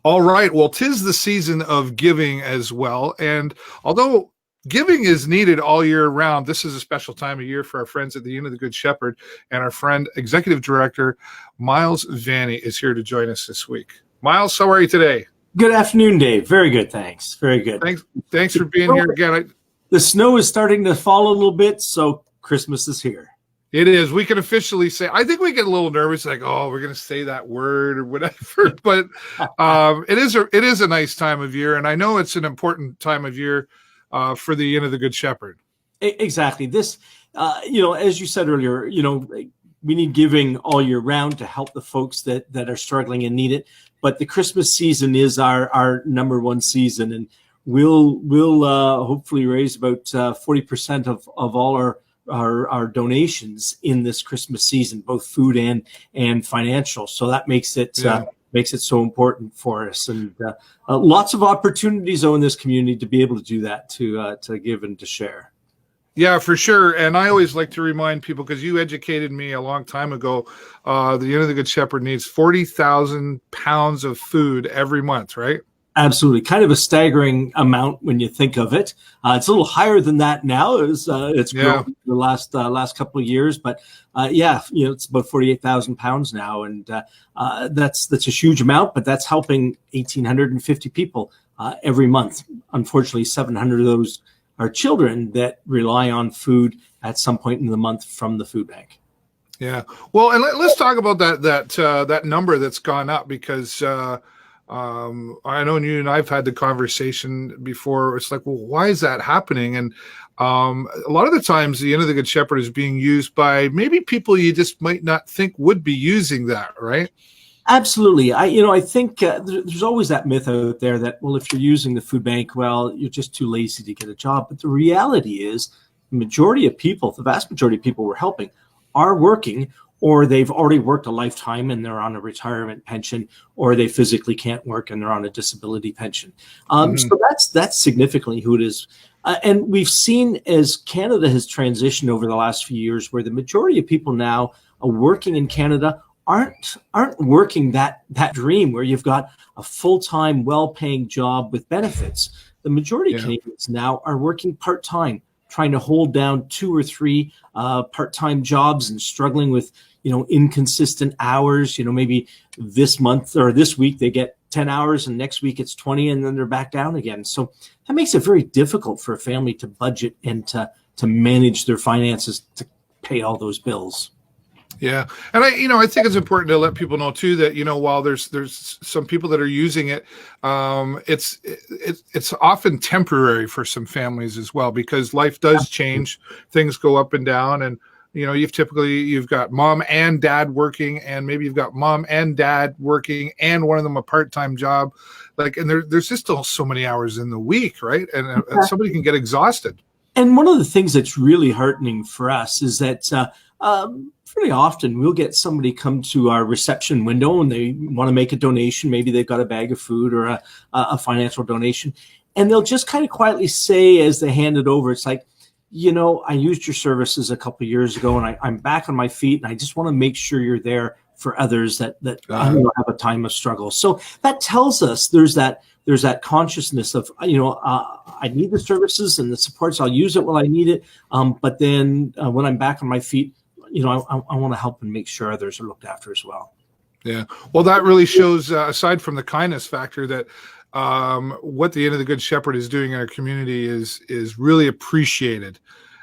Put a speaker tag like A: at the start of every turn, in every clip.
A: All right. Well, 'tis the season of giving as well. And although giving is needed all year round, this is a special time of year for our friends at the Inn of the Good Shepherd. And our friend, Executive Director Miles Vanny, is here to join us this week. Miles, how are you today?
B: Good afternoon, Dave. Very good, thanks. Very good.
A: Thanks for being here again.
B: The snow is starting to fall a little bit, so Christmas is here.
A: It is. We can officially say, I think we get a little nervous, like, oh, we're going to say that word or whatever. But it is a nice time of year. And I know it's an important time of year for the Inn of the Good Shepherd.
B: Exactly. This, as you said earlier, we need giving all year round to help the folks that are struggling and need it. But the Christmas season is our number one season. And we'll hopefully raise about 40% of all our donations in this Christmas season, both food and financial. So that makes it so important for us, and lots of opportunities in this community to be able to do that, to give and to share.
A: Yeah, for sure. And I always like to remind people, because you educated me a long time ago, the Inn of the Good Shepherd needs 40,000 pounds of food every month, right?
B: Absolutely. Kind of a staggering amount when you think of it. It's a little higher than that now. It's grown the last couple of years, but it's about 48,000 pounds now. And that's a huge amount, but that's helping 1,850 people every month. Unfortunately, 700 of those are children that rely on food at some point in the month from the food bank.
A: Yeah. Well, and let's talk about that number that's gone up, because I know you and I've had the conversation before. It's like, well, why is that happening? And a lot of the times the Inn of the Good Shepherd is being used by maybe people you just might not think would be using that, right?
B: Absolutely. I think there's always that myth out there that, well, if you're using the food bank, well, you're just too lazy to get a job. But the reality is the vast majority of people we're helping are working, or they've already worked a lifetime and they're on a retirement pension, or they physically can't work and they're on a disability pension. So that's significantly who it is. And we've seen, as Canada has transitioned over the last few years, where the majority of people now are working in Canada aren't working that dream where you've got a full-time, well-paying job with benefits. The majority of Canadians now are working part-time, trying to hold down 2 or 3 part-time jobs and struggling with, inconsistent hours. Maybe this month or this week they get 10 hours and next week it's 20, and then they're back down again. So that makes it very difficult for a family to budget and to manage their finances to pay all those bills.
A: Yeah. And I think it's important to let people know too that, while there's some people that are using it, it's often temporary for some families as well, because life does change. Things go up and down, and, you've got mom and dad working, and maybe you've got mom and dad working and one of them a part-time job. And there's just still so many hours in the week, right? And somebody can get exhausted.
B: And one of the things that's really heartening for us is that, pretty often we'll get somebody come to our reception window and they want to make a donation. Maybe they've got a bag of food or a financial donation, and they'll just kind of quietly say as they hand it over, it's like, I used your services a couple of years ago and I'm back on my feet, and I just want to make sure you're there for others that have a time of struggle. So that tells us there's that consciousness of, I need the services and the supports. I'll use it when I need it. But then when I'm back on my feet, I want to help and make sure others are looked after as well.
A: Yeah. Well, that really shows, aside from the kindness factor, that what the Inn of the Good Shepherd is doing in our community is really appreciated.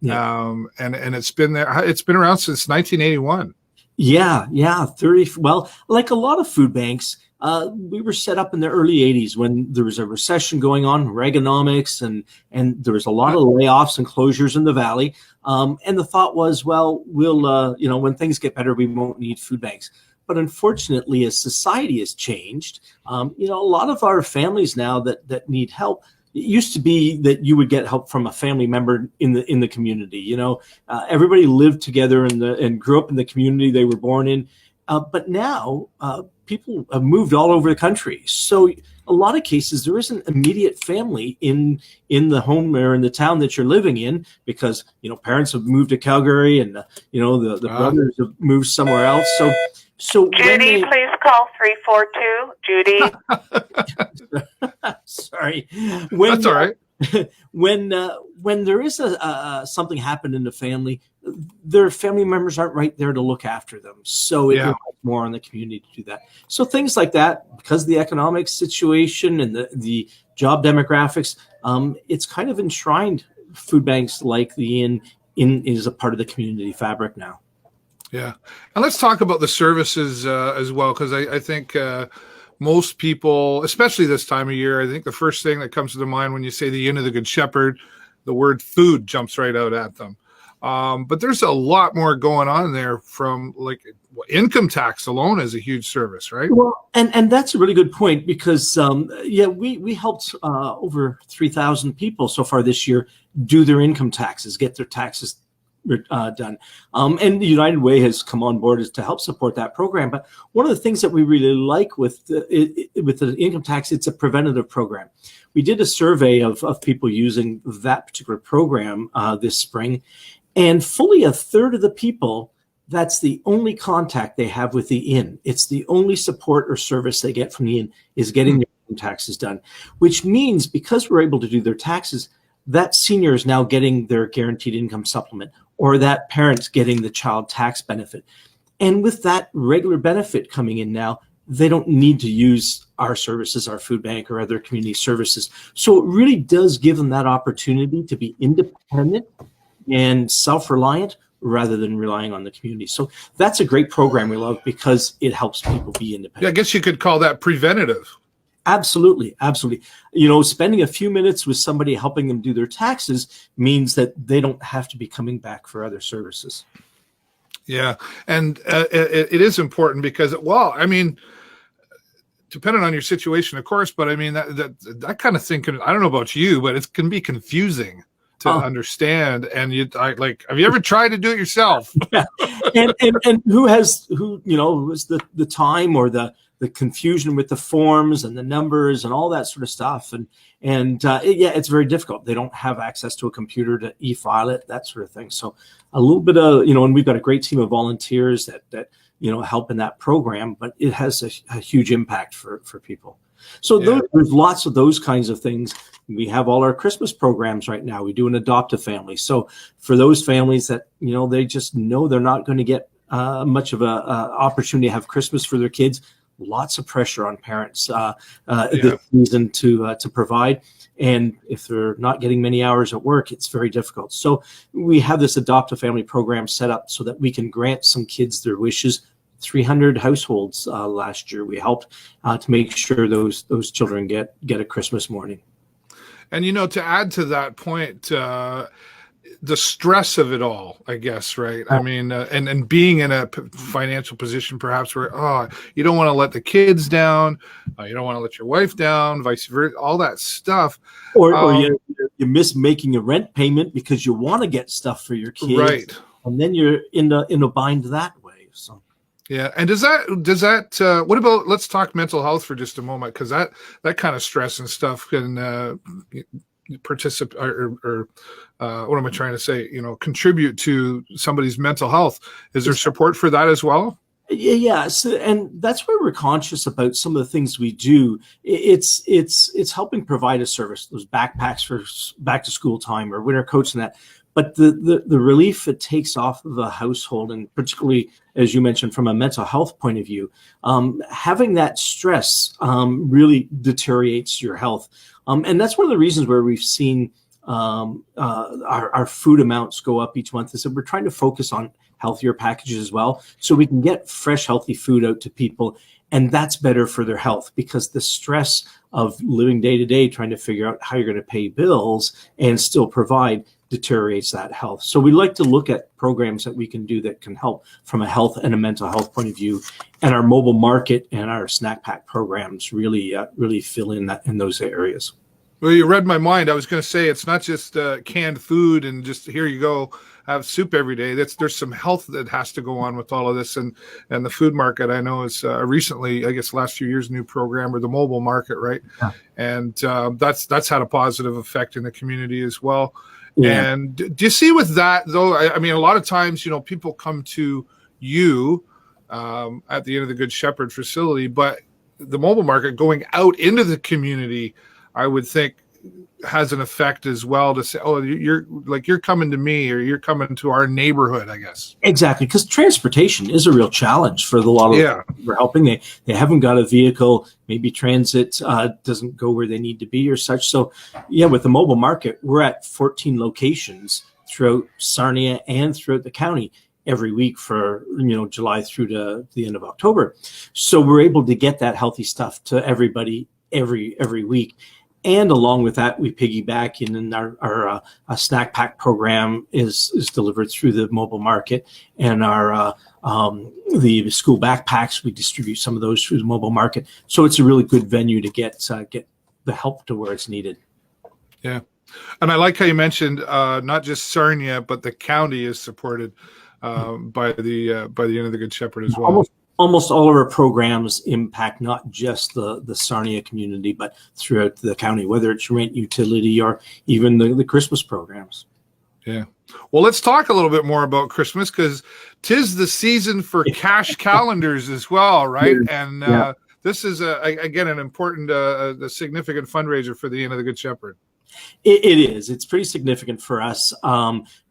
A: Yeah. And it's been there. It's been around since 1981.
B: Yeah. 30. Well, like a lot of food banks, we were set up in the early 80s when there was a recession going on, Reaganomics, and there was a lot of layoffs and closures in the Valley. And the thought was, well, we'll, when things get better, we won't need food banks. But unfortunately, as society has changed, a lot of our families now that need help, it used to be that you would get help from a family member in the community. Everybody lived together and grew up in the community they were born in. But now people have moved all over the country. So a lot of cases, there isn't immediate family in the home or in the town that you're living in, because, parents have moved to Calgary and, the brothers have moved somewhere else. So So
C: Judy, please call 342. Judy.
B: Sorry.
A: That's all right.
B: When there is something happened in the family, their family members aren't right there to look after them. So it relies more on the community to do that. So things like that, because of the economic situation and the job demographics, it's kind of enshrined food banks like the Inn is a part of the community fabric now.
A: Yeah. And let's talk about the services as well, because I think most people, especially this time of year, I think the first thing that comes to the mind when you say the Inn of the Good Shepherd, the word food jumps right out at them. But there's a lot more going on there, from like income tax alone is a huge service, right?
B: Well, and that's a really good point, because we helped over 3,000 people so far this year do their income taxes, get their taxes done. And the United Way has come on board to help support that program. But one of the things that we really like with the income tax, it's a preventative program. We did a survey of people using that particular program this spring, and fully a third of the people, that's the only contact they have with the Inn. It's the only support or service they get from the Inn is getting their income taxes done, which means because we're able to do their taxes, that senior is now getting their guaranteed income supplement, or that parent's getting the child tax benefit. And with that regular benefit coming in now, they don't need to use our services, our food bank or other community services. So it really does give them that opportunity to be independent and self-reliant rather than relying on the community. So that's a great program we love because it helps people be independent.
A: Yeah, I guess you could call that preventative.
B: Absolutely. Absolutely. You know, spending a few minutes with somebody helping them do their taxes means that they don't have to be coming back for other services.
A: Yeah. And it is important because, well, I mean, depending on your situation, of course, but I mean, that kind of thing can, I don't know about you, but it can be confusing to understand. And have you ever tried to do it yourself?
B: Yeah. And who has the time or the confusion with the forms and the numbers and all that sort of stuff. And it's very difficult. They don't have access to a computer to e-file it, that sort of thing. So a little bit of, and we've got a great team of volunteers that help in that program, but it has a huge impact for people. So there's lots of those kinds of things. We have all our Christmas programs right now. We do an adopt-a family. So for those families that, they just know they're not going to get much of a opportunity to have Christmas for their kids, lots of pressure on parents this season to provide. And if they're not getting many hours at work, it's very difficult. So we have this adopt-a-family program set up so that we can grant some kids their wishes. 300 households last year we helped to make sure those children get a Christmas morning.
A: And to add to that point, the stress of it all, I guess, right? I mean, and being in a financial position perhaps where you don't want to let the kids down, you don't want to let your wife down, vice versa, all that stuff,
B: or you miss making a rent payment because you want to get stuff for your kids,
A: right? And
B: then you're in a bind that way. So.
A: Yeah. And does that what about, let's talk mental health for just a moment, because that kind of stress and stuff can participate or what am I trying to say? Contribute to somebody's mental health. Is there support for that as well?
B: Yeah. So, and that's where we're conscious about some of the things we do. It's helping provide a service, those backpacks for back to school time or winter coats and that. But the relief it takes off of a household, and particularly, as you mentioned, from a mental health point of view, having that stress really deteriorates your health. And that's one of the reasons where we've seen our food amounts go up each month, is that we're trying to focus on healthier packages as well, so we can get fresh, healthy food out to people. And that's better for their health, because the stress of living day to day, trying to figure out how you're going to pay bills and still provide, deteriorates that health. So we like to look at programs that we can do that can help from a health and a mental health point of view. And our mobile market and our snack pack programs really fill in those areas.
A: Well, you read my mind. I was going to say, it's not just canned food and just here you go, have soup every day. There's some health that has to go on with all of this. And the food market, I know, is recently, I guess last few years, new program, or the mobile market, right? Yeah. And that's had a positive effect in the community as well. Yeah. And do you see with that, though, I mean, a lot of times, people come to you at the end of the Good Shepherd facility, but the mobile market going out into the community, I would think, has an effect as well to say, oh, you're coming to me, or you're coming to our neighborhood, I guess.
B: Exactly, because transportation is a real challenge for a lot of people we're helping. They haven't got a vehicle. Maybe transit doesn't go where they need to be or such. So, yeah, with the mobile market, we're at 14 locations throughout Sarnia and throughout the county every week for July through to the end of October. So we're able to get that healthy stuff to everybody every week. And along with that, we piggyback in our snack pack program is delivered through the mobile market, and our the school backpacks, we distribute some of those through the mobile market. So it's a really good venue to get the help to where it's needed.
A: Yeah, and I like how you mentioned not just Sarnia, but the county is supported by the end of the Good Shepherd as well.
B: Almost all of our programs impact not just the Sarnia community, but throughout the county, whether it's rent, utility, or even the Christmas programs.
A: Yeah. Well, let's talk a little bit more about Christmas, because 'tis the season for cash calendars as well, right? And this is, again, an important, a significant fundraiser for the Inn of the Good Shepherd.
B: It is. It's pretty significant for us.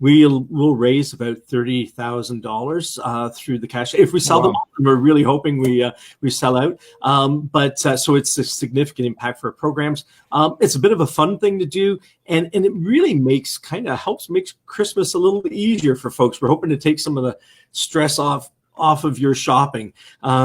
B: We'll raise about $30,000 through the cash. If we sell them, we're really hoping we sell out. So it's a significant impact for our programs. It's a bit of a fun thing to do, and it really helps make Christmas a little easier for folks. We're hoping to take some of the stress off of your shopping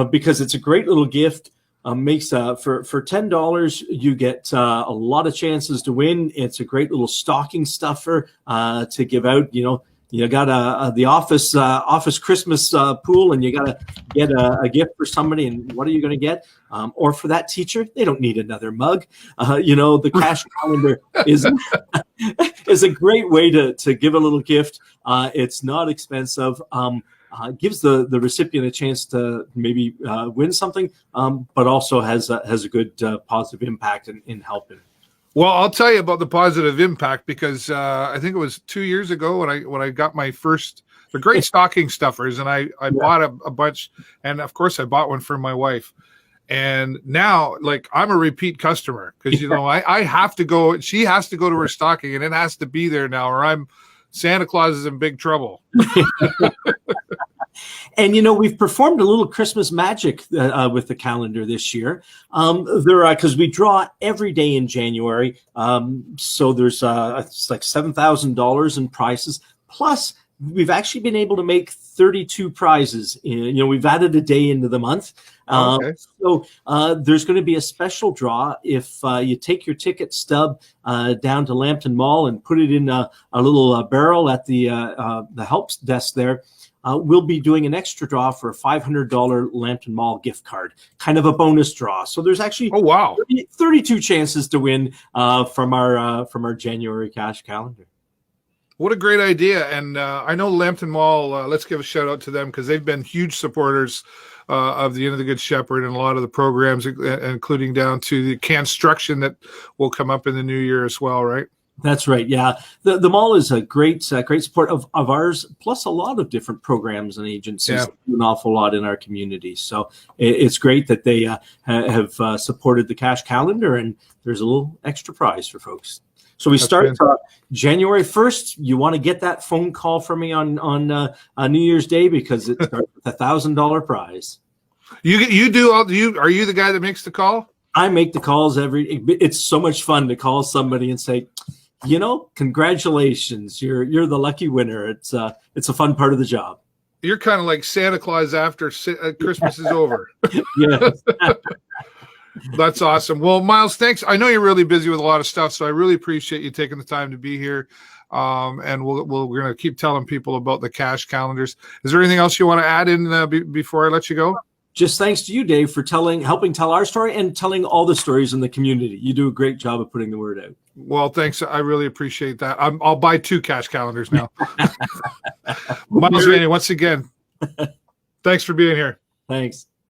B: because it's a great little gift. Makes for $10 you get a lot of chances to win. It's a great little stocking stuffer to give out. You got the office Christmas pool, and you got to get a gift for somebody. And what are you going to get? Or for that teacher, they don't need another mug. The cash calendar is a great way to give a little gift. It's not expensive. Gives the recipient a chance to maybe win something, but also has a good positive impact in helping.
A: Well, I'll tell you about the positive impact, because I think it was 2 years ago when I got my first, the great stocking stuffers, and I bought a bunch, and of course I bought one for my wife. And now, I'm a repeat customer, because I have to go. She has to go to her stocking, and it has to be there now, or Santa Claus is in big trouble.
B: And, we've performed a little Christmas magic with the calendar this year. Because we draw every day in January. So there's it's like $7,000 in prizes. Plus, we've actually been able to make 32 prizes. We've added a day into the month.
A: Okay.
B: So there's going to be a special draw if you take your ticket stub down to Lambton Mall and put it in a little barrel at the help desk there. We'll be doing an extra draw for a $500 Lambton Mall gift card, kind of a bonus draw. So there's actually 32 chances to win from our January cash calendar.
A: What a great idea. And I know Lambton Mall, let's give a shout out to them, because they've been huge supporters of the Inn of the Good Shepherd and a lot of the programs, including down to the construction that will come up in the new year as well, right?
B: That's right. Yeah. The mall is a great support of ours, plus a lot of different programs and agencies that do an awful lot in our community. So it's great that they have supported the cash calendar, and there's a little extra prize for folks. So we start January 1st. You want to get that phone call from me on New Year's Day, because it starts with $1,000 prize.
A: You do all are you the guy that makes the call?
B: I make the calls it's so much fun to call somebody and say, congratulations, you're the lucky winner. It's a fun part of the job.
A: You're kind of like Santa Claus after Christmas is over.
B: Yes.
A: That's awesome. Well, Miles, thanks. I know you're really busy with a lot of stuff, so I really appreciate you taking the time to be here. And we're going to keep telling people about the cash calendars. Is there anything else you want to add in before I let you go?
B: Just thanks to you, Dave, for helping tell our story and telling all the stories in the community. You do a great job of putting the word out.
A: Well, thanks. I really appreciate that. I'll buy 2 cash calendars now. Miles Rainey, once again, thanks for being here.
B: Thanks.